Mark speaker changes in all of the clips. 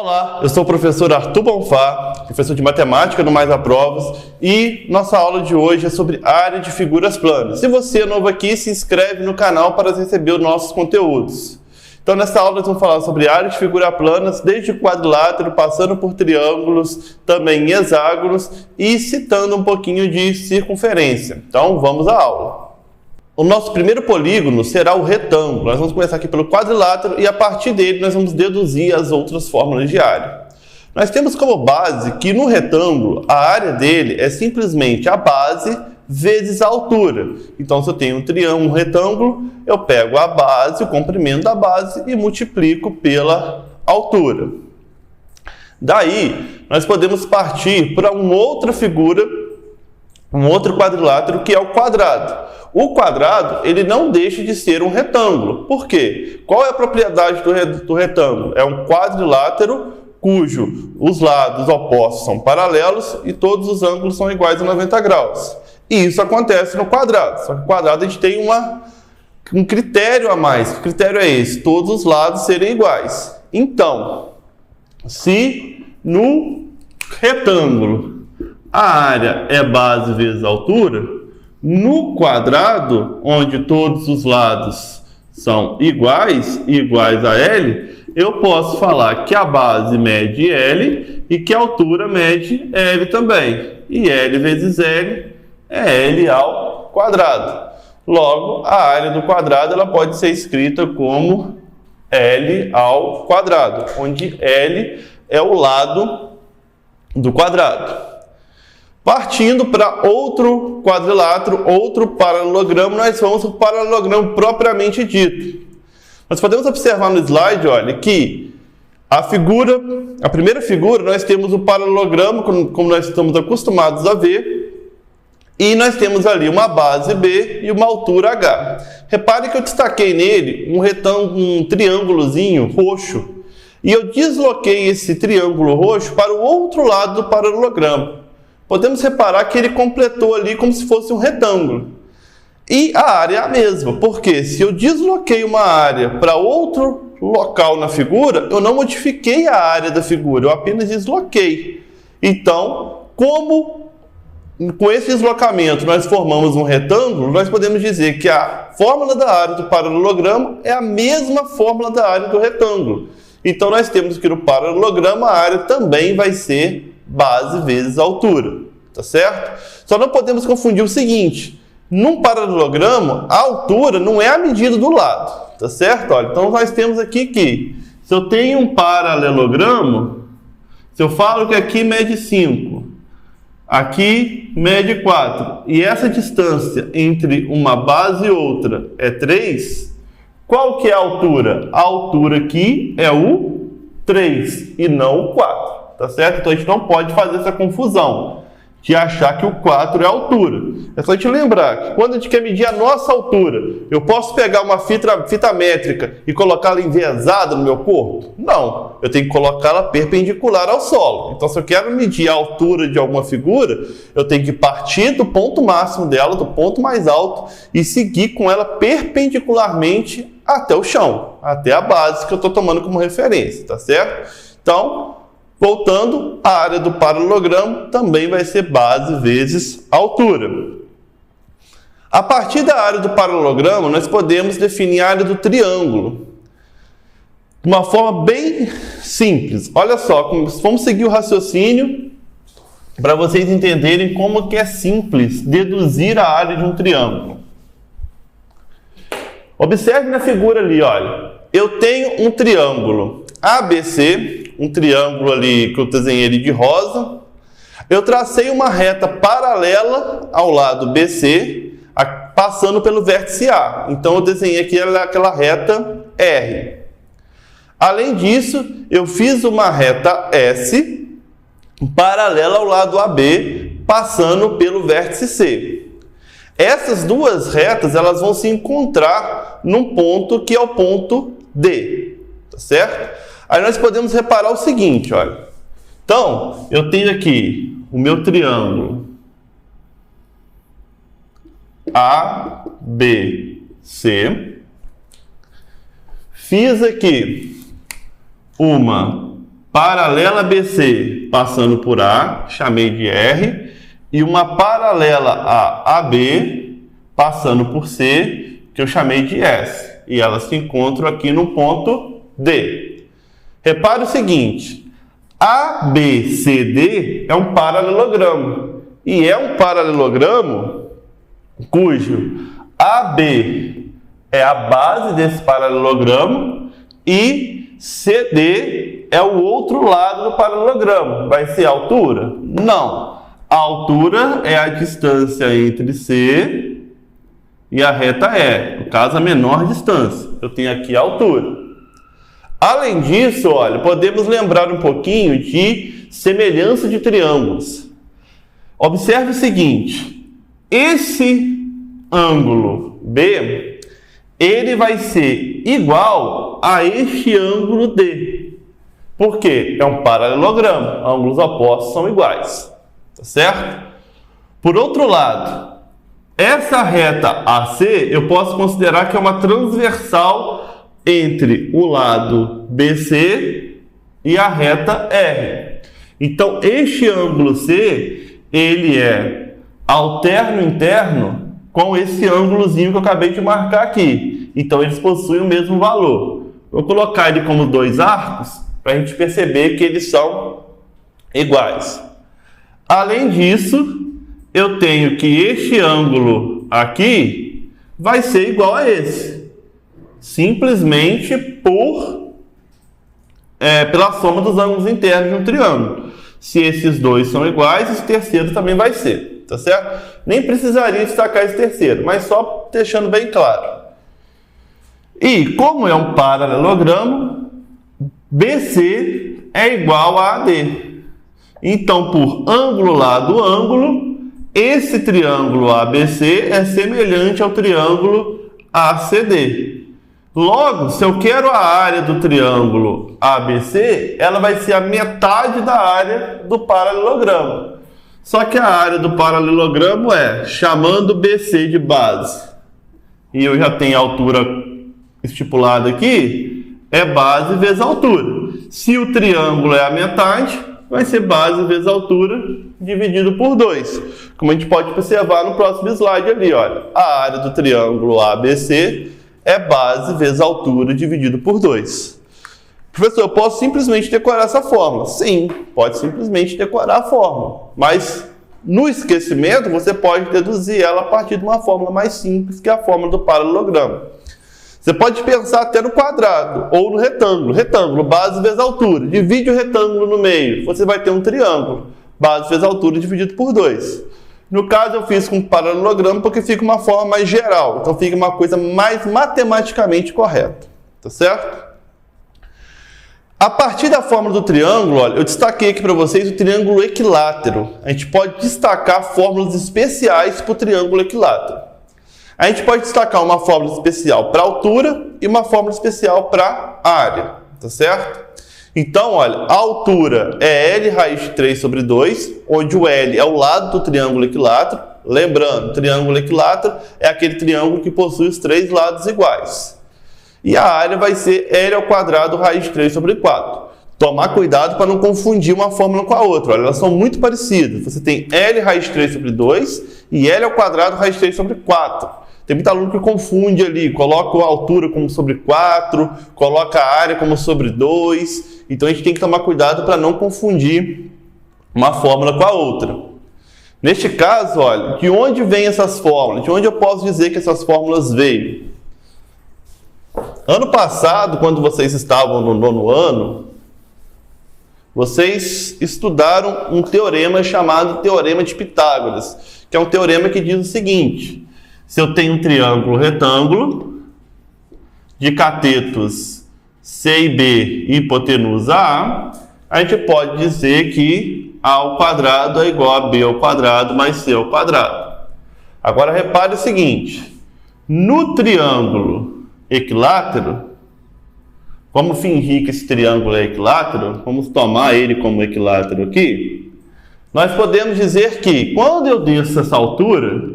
Speaker 1: Olá, eu sou o professor Arthur Bonfá, professor de matemática no Mais Aprovas, e nossa aula de hoje é sobre área de figuras planas. Se você é novo aqui, se inscreve no canal para receber os nossos conteúdos. Então nessa aula nós vamos falar sobre área de figuras planas, desde quadrilátero, passando por triângulos, também hexágonos e citando um pouquinho de circunferência. Então vamos à aula. O nosso primeiro polígono será o retângulo. Nós vamos começar aqui pelo quadrilátero e a partir dele nós vamos deduzir as outras fórmulas de área. Nós temos como base que no retângulo a área dele é simplesmente a base vezes a altura. Então se eu tenho um triângulo, um retângulo, eu pego a base, o comprimento da base e multiplico pela altura. Daí nós podemos partir para uma outra figura, um outro quadrilátero, que é o quadrado. O quadrado, ele não deixa de ser um retângulo. Por quê? Qual é a propriedade do retângulo? É um quadrilátero cujo os lados opostos são paralelos e todos os ângulos são iguais a 90 graus. E isso acontece no quadrado. Só que no quadrado a gente tem um critério a mais. Que critério é esse? Todos os lados serem iguais. Então, se no retângulo a área é base vezes altura, no quadrado, onde todos os lados são iguais a L, eu posso falar que a base mede L e que a altura mede L também. E L vezes L é L ao quadrado. Logo, a área do quadrado ela pode ser escrita como L ao quadrado, onde L é o lado do quadrado. Partindo para outro quadrilátero, outro paralelogramo, nós vamos para o paralelogramo propriamente dito. Nós podemos observar no slide, olha, que a primeira figura, nós temos o paralelogramo, como nós estamos acostumados a ver, e nós temos ali uma base B e uma altura H. Repare que eu destaquei nele um triângulozinho roxo, e eu desloquei esse triângulo roxo para o outro lado do paralelogramo. Podemos reparar que ele completou ali como se fosse um retângulo. E a área é a mesma, porque se eu desloquei uma área para outro local na figura, eu não modifiquei a área da figura, eu apenas desloquei. Então, como com esse deslocamento nós formamos um retângulo, nós podemos dizer que a fórmula da área do paralelogramo é a mesma fórmula da área do retângulo. Então nós temos que no paralelogramo a área também vai ser base vezes altura, tá certo? Só não podemos confundir o seguinte: num paralelogramo, a altura não é a medida do lado, tá certo? Olha, então nós temos aqui que, se eu tenho um paralelogramo, se eu falo que aqui mede 5, aqui mede 4, e essa distância entre uma base e outra é 3, qual que é a altura? A altura aqui é o 3 e não o 4. Tá certo? Então a gente não pode fazer essa confusão de achar que o 4 é a altura. É só a gente lembrar que quando a gente quer medir a nossa altura, eu posso pegar uma fita métrica e colocá-la enviesada no meu corpo? Não, eu tenho que colocá-la perpendicular ao solo. Então se eu quero medir a altura de alguma figura, eu tenho que partir do ponto máximo dela, do ponto mais alto, e seguir com ela perpendicularmente até o chão, até a base que eu estou tomando como referência, tá certo? Então, voltando, a área do paralelogramo também vai ser base vezes altura. A partir da área do paralelogramo, nós podemos definir a área do triângulo de uma forma bem simples. Olha só, vamos seguir o raciocínio para vocês entenderem como que é simples deduzir a área de um triângulo. Observe na figura ali, olha. Eu tenho um triângulo ABC, um triângulo ali que eu desenhei ele de rosa. Eu tracei uma reta paralela ao lado BC, passando pelo vértice A. Então eu desenhei aqui aquela reta R. Além disso, eu fiz uma reta S paralela ao lado AB, passando pelo vértice C. Essas duas retas elas vão se encontrar num ponto que é o ponto D, tá certo? Aí nós podemos reparar o seguinte, olha. Então, eu tenho aqui o meu triângulo ABC. Fiz aqui uma paralela a BC passando por A, chamei de R, e uma paralela a AB passando por C, que eu chamei de S. E elas se encontram aqui no ponto D. Repare o seguinte, ABCD é um paralelogramo. E é um paralelogramo cujo AB é a base desse paralelogramo e CD é o outro lado do paralelogramo. Vai ser a altura? Não. A altura é a distância entre C e a reta E. No caso, a menor distância. Eu tenho aqui a altura. Além disso, olha, podemos lembrar um pouquinho de semelhança de triângulos. Observe o seguinte, esse ângulo B, ele vai ser igual a este ângulo D. Por quê? É um paralelogramo, ângulos opostos são iguais, tá certo? Por outro lado, essa reta AC eu posso considerar que é uma transversal entre o lado BC e a reta R. Então, este ângulo C, ele é alterno interno com esse ângulozinho que eu acabei de marcar aqui. Então, eles possuem o mesmo valor. Vou colocar ele como dois arcos para a gente perceber que eles são iguais. Além disso, eu tenho que este ângulo aqui vai ser igual a esse. Simplesmente pela soma dos ângulos internos de um triângulo. Se esses dois são iguais, esse terceiro também vai ser, tá certo? Nem precisaria destacar esse terceiro, mas só deixando bem claro. E como é um paralelogramo, BC é igual a AD. Então, por ângulo lado ângulo, esse triângulo ABC é semelhante ao triângulo ACD. Logo, se eu quero a área do triângulo ABC, ela vai ser a metade da área do paralelogramo. Só que a área do paralelogramo é, chamando BC de base, e eu já tenho a altura estipulada aqui, é base vezes altura. Se o triângulo é a metade, vai ser base vezes altura dividido por 2. Como a gente pode observar no próximo slide ali, olha, a área do triângulo ABC é base vezes altura dividido por 2. Professor, eu posso simplesmente decorar essa fórmula? Sim, pode simplesmente decorar a fórmula. Mas, no esquecimento, você pode deduzir ela a partir de uma fórmula mais simples, que é a fórmula do paralelogramo. Você pode pensar até no quadrado ou no retângulo. Retângulo, base vezes altura. Divide o retângulo no meio, você vai ter um triângulo. Base vezes altura dividido por 2. No caso, eu fiz com paralelogramo porque fica uma forma mais geral. Então, fica uma coisa mais matematicamente correta. Tá certo? A partir da fórmula do triângulo, olha, eu destaquei aqui para vocês o triângulo equilátero. A gente pode destacar fórmulas especiais para o triângulo equilátero. A gente pode destacar uma fórmula especial para altura e uma fórmula especial para área. Tá certo? Então, olha, a altura é L raiz de 3 sobre 2, onde o L é o lado do triângulo equilátero. Lembrando, o triângulo equilátero é aquele triângulo que possui os 3 lados iguais. E a área vai ser L ao quadrado raiz de 3 sobre 4. Tomar cuidado para não confundir uma fórmula com a outra. Olha, elas são muito parecidas. Você tem L raiz de 3 sobre 2 e L ao quadrado raiz de 3 sobre 4. Tem muito aluno que confunde ali, coloca a altura como sobre 4, coloca a área como sobre 2. Então a gente tem que tomar cuidado para não confundir uma fórmula com a outra. Neste caso, olha, de onde vêm essas fórmulas? De onde eu posso dizer que essas fórmulas veio? Ano passado, quando vocês estavam no 9º ano, vocês estudaram um teorema chamado Teorema de Pitágoras, que é um teorema que diz o seguinte: se eu tenho um triângulo retângulo de catetos C e B e hipotenusa A gente pode dizer que A ao quadrado é igual a B ao quadrado mais C ao quadrado. Agora repare o seguinte, no triângulo equilátero, vamos fingir que esse triângulo é equilátero, vamos tomar ele como equilátero aqui, nós podemos dizer que quando eu desço essa altura,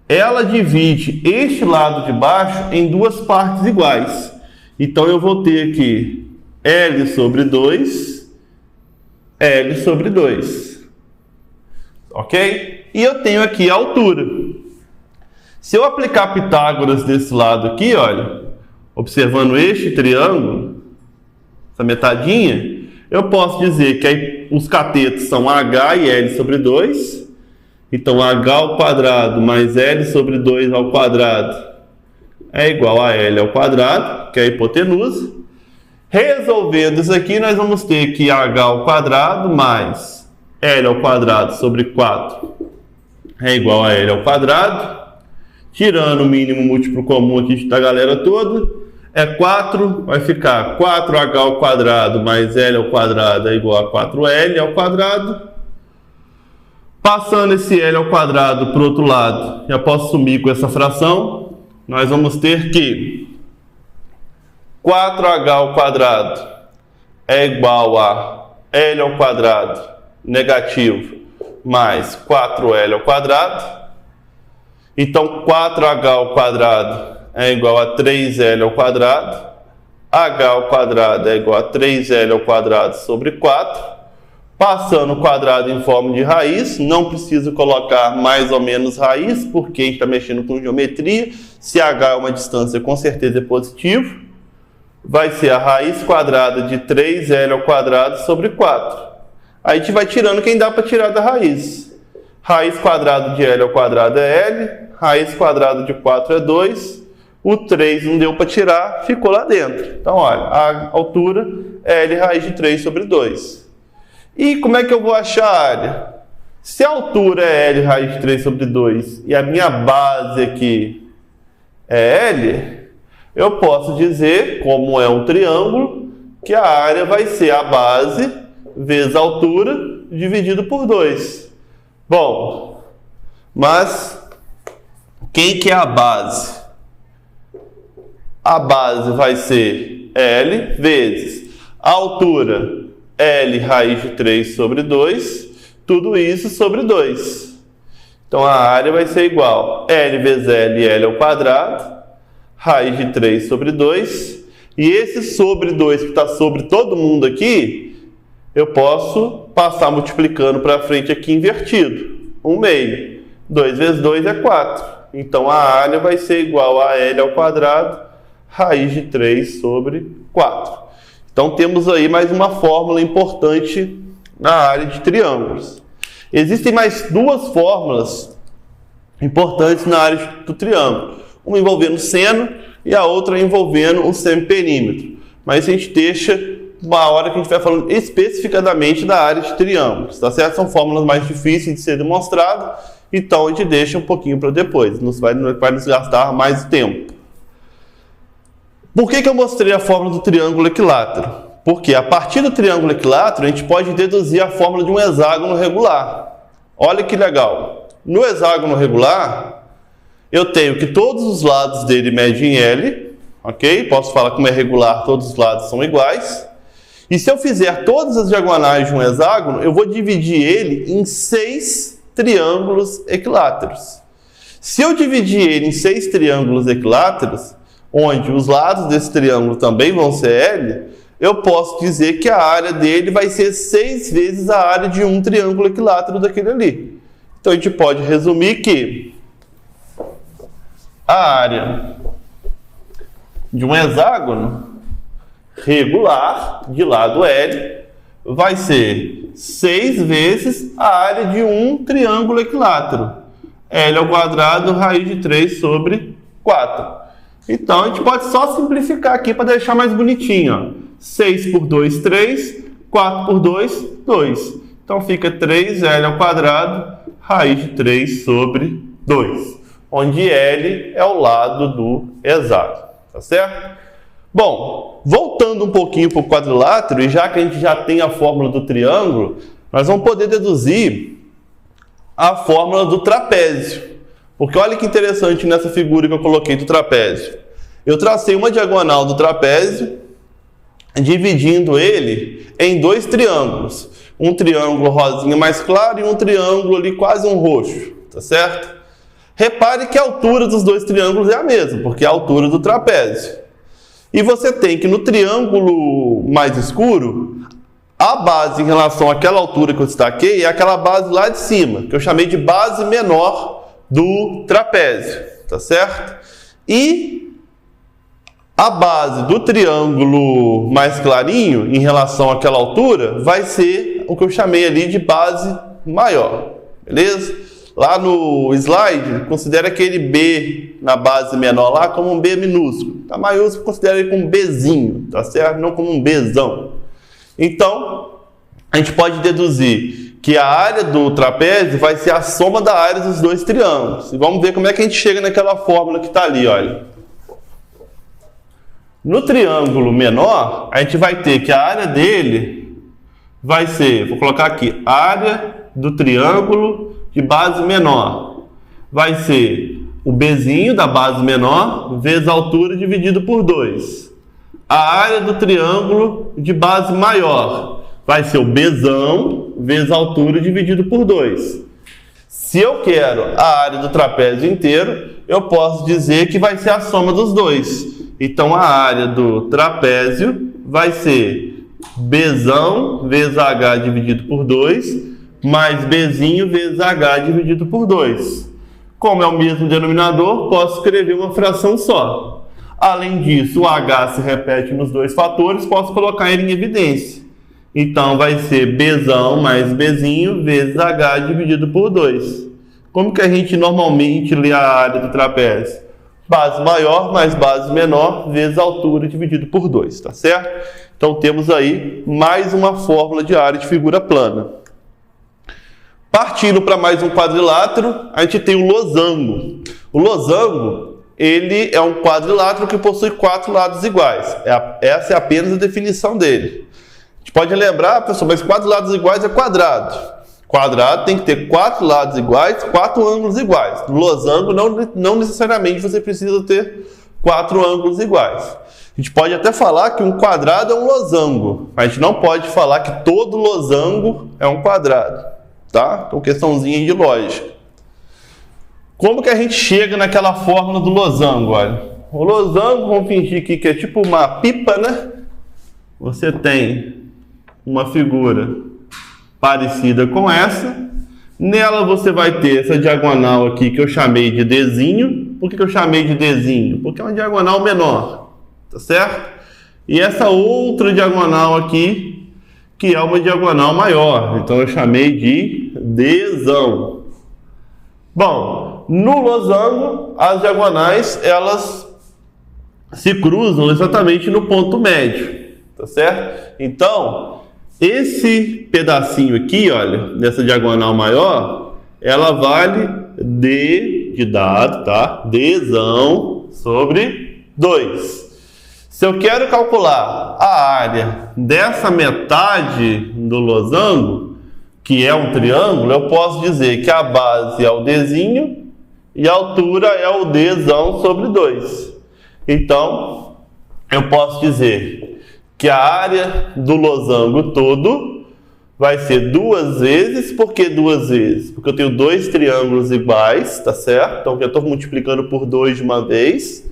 Speaker 1: ela divide este lado de baixo em duas partes iguais. Então eu vou ter aqui L sobre 2, L sobre 2. Ok? E eu tenho aqui a altura. Se eu aplicar Pitágoras desse lado aqui, olha, observando este triângulo, essa metadinha, eu posso dizer que aí os catetos são H e L sobre 2. Então, H ao quadrado mais L sobre 2 ao quadrado é igual a L ao quadrado, que é a hipotenusa. Resolvendo isso aqui, nós vamos ter que H ao quadrado mais L ao quadrado sobre 4 é igual a L ao quadrado. Tirando o mínimo múltiplo comum aqui da galera toda, é 4, vai ficar 4H ao quadrado mais L ao quadrado é igual a 4L ao quadrado. Passando esse L ao quadrado para o outro lado, já posso sumir com essa fração, nós vamos ter que 4H ao quadrado é igual a L ao quadrado negativo mais 4L ao quadrado. Então, 4H ao quadrado é igual a 3L ao quadrado. H ao quadrado é igual a 3L ao quadrado sobre 4. Passando o quadrado em forma de raiz, não preciso colocar mais ou menos raiz, porque a gente está mexendo com geometria. Se H é uma distância, com certeza é positivo. Vai ser a raiz quadrada de 3L ao quadrado sobre 4. Aí a gente vai tirando quem dá para tirar da raiz. Raiz quadrada de L ao quadrado é L, raiz quadrada de 4 é 2, o 3 não deu para tirar, ficou lá dentro. Então, olha, a altura é L raiz de 3 sobre 2. E como é que eu vou achar a área? Se a altura é L raiz de 3 sobre 2 e a minha base aqui é L, eu posso dizer, como é um triângulo, que a área vai ser a base vezes a altura dividido por 2. Bom, mas quem que é a base? A base vai ser L vezes a altura L raiz de 3 sobre 2, tudo isso sobre 2. Então a área vai ser igual a L vezes L, L ao quadrado, raiz de 3 sobre 2. E esse sobre 2 que está sobre todo mundo aqui, eu posso passar multiplicando para frente aqui invertido. 1 meio. 2 vezes 2 é 4. Então a área vai ser igual a L ao quadrado, raiz de 3 sobre 4. Então temos aí mais uma fórmula importante na área de triângulos. Existem mais duas fórmulas importantes na área do triângulo. Uma envolvendo seno e a outra envolvendo o semiperímetro. Mas a gente deixa uma hora que a gente vai falando especificadamente da área de triângulos, tá certo? São fórmulas mais difíceis de ser demonstradas, então a gente deixa um pouquinho para depois, vai nos gastar mais tempo. Por que eu mostrei a fórmula do triângulo equilátero? Porque a partir do triângulo equilátero a gente pode deduzir a fórmula de um hexágono regular. Olha que legal! No hexágono regular, eu tenho que todos os lados dele medem L, ok? Posso falar como é regular, todos os lados são iguais. E se eu fizer todas as diagonais de um hexágono, eu vou dividir ele em 6 triângulos equiláteros. Se eu dividir ele em 6 triângulos equiláteros, onde os lados desse triângulo também vão ser L, eu posso dizer que a área dele vai ser 6 vezes a área de um triângulo equilátero daquele ali. Então a gente pode resumir que a área de um hexágono regular, de lado L, vai ser 6 vezes a área de um triângulo equilátero. L ao quadrado, raiz de 3 sobre 4. Então, a gente pode só simplificar aqui para deixar mais bonitinho. Ó. 6 por 2, 3. 4 por 2, 2. Então, fica 3L ao quadrado, raiz de 3 sobre 2. Onde L é o lado do hexágono. Tá certo? Bom, voltando um pouquinho para o quadrilátero, e já que a gente já tem a fórmula do triângulo, nós vamos poder deduzir a fórmula do trapézio. Porque olha que interessante nessa figura que eu coloquei do trapézio. Eu tracei uma diagonal do trapézio, dividindo ele em 2 triângulos. Um triângulo rosinha mais claro e um triângulo ali quase um roxo, tá certo? Repare que a altura dos 2 triângulos é a mesma, porque é a altura do trapézio. E você tem que no triângulo mais escuro, a base em relação àquela altura que eu destaquei é aquela base lá de cima, que eu chamei de base menor do trapézio, tá certo? E a base do triângulo mais clarinho, em relação àquela altura, vai ser o que eu chamei ali de base maior, beleza? Lá no slide, considera aquele B na base menor lá como um B minúsculo. Tá maiúsculo, considera ele como um Bzinho, tá certo? Não como um Bzão. Então, a gente pode deduzir que a área do trapézio vai ser a soma da área dos dois triângulos. E vamos ver como é que a gente chega naquela fórmula que está ali, olha. No triângulo menor, a gente vai ter que a área dele vai ser, vou colocar aqui, área do triângulo de base menor. Vai ser o Bzinho da base menor vezes a altura dividido por 2. A área do triângulo de base maior vai ser o Bzão vezes a altura dividido por 2. Se eu quero a área do trapézio inteiro, eu posso dizer que vai ser a soma dos dois. Então, a área do trapézio vai ser Bzão vezes H dividido por 2, mais Bzinho vezes H dividido por 2. Como é o mesmo denominador, posso escrever uma fração só. Além disso, o H se repete nos dois fatores, posso colocar ele em evidência. Então, vai ser Bzão mais Bzinho vezes H dividido por 2. Como que a gente normalmente lê a área do trapézio? Base maior mais base menor vezes a altura dividido por 2, tá certo? Então, temos aí mais uma fórmula de área de figura plana. Partindo para mais um quadrilátero, a gente tem o losango. O losango, ele é um quadrilátero que possui 4 lados iguais. Essa é apenas a definição dele. A gente pode lembrar, pessoal, mas 4 lados iguais é quadrado. Quadrado tem que ter 4 lados iguais, 4 ângulos iguais. No losango, não necessariamente você precisa ter 4 ângulos iguais. A gente pode até falar que um quadrado é um losango, mas a gente não pode falar que todo losango é um quadrado, tá? Então, questãozinha de lógica. Como que a gente chega naquela fórmula do losango? Olha, o losango, vamos fingir aqui que é tipo uma pipa, né? Você tem uma figura parecida com essa. Nela você vai ter essa diagonal aqui que eu chamei de Dzinho. Por que eu chamei de Dzinho? Porque é uma diagonal menor, tá certo? E essa outra diagonal aqui, que é uma diagonal maior. Então eu chamei de Dzão. Bom, no losango, as diagonais, elas se cruzam exatamente no ponto médio, tá certo? Então, esse pedacinho aqui, olha, dessa diagonal maior, ela vale D de dado, tá? Dzão sobre 2. Se eu quero calcular a área dessa metade do losango, que é um triângulo, eu posso dizer que a base é o Dzinho e a altura é o Dzão sobre 2. Então, eu posso dizer que a área do losango todo vai ser 2 vezes. Por que 2 vezes? Porque eu tenho 2 triângulos iguais, tá certo? Então, eu estou multiplicando por 2 de uma vez.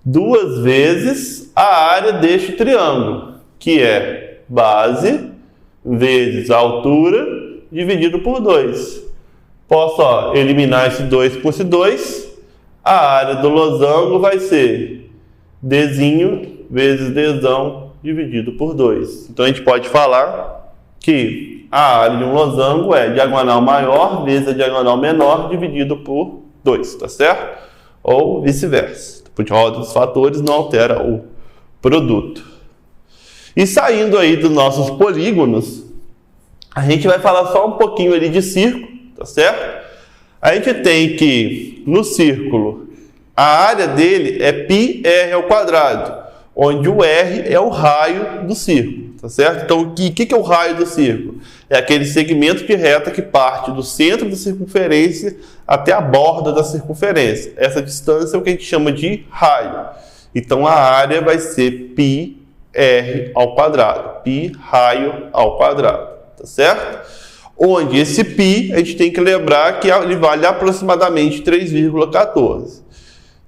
Speaker 1: 2 vezes a área deste triângulo, que é base vezes a altura dividido por 2. Posso eliminar esse 2 por esse 2. A área do losango vai ser Dzinho vezes Dzão dividido por 2. Então, a gente pode falar que a área de um losango é diagonal maior vezes a diagonal menor dividido por 2, tá certo? Ou vice-versa. Porque a ordem dos fatores não altera o produto. E saindo aí dos nossos polígonos, a gente vai falar só um pouquinho ali de círculo, tá certo? A gente tem que, no círculo, a área dele é πr ao quadrado, onde o R é o raio do círculo, tá certo? Então, o que é o raio do círculo? É aquele segmento de reta que parte do centro da circunferência até a borda da circunferência. Essa distância é o que a gente chama de raio. Então, a área vai ser πr ao quadrado, π raio ao quadrado, tá certo? Onde esse π, a gente tem que lembrar que ele vale aproximadamente 3,14.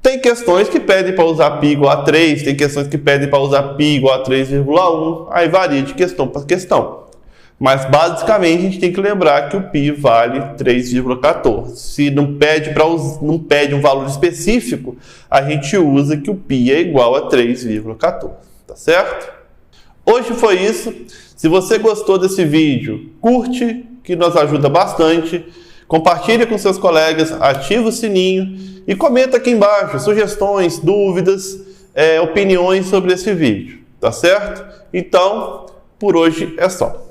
Speaker 1: Tem questões que pedem para usar π igual a 3, tem questões que pedem para usar π igual a 3,1, aí varia de questão para questão. Mas basicamente a gente tem que lembrar que o π vale 3,14. Se não pede um valor específico, a gente usa que o π é igual a 3,14, tá certo? Hoje foi isso. Se você gostou desse vídeo, curte, que nos ajuda bastante. Compartilhe com seus colegas, ativa o sininho e comenta aqui embaixo sugestões, dúvidas, opiniões sobre esse vídeo, tá certo? Então, por hoje é só.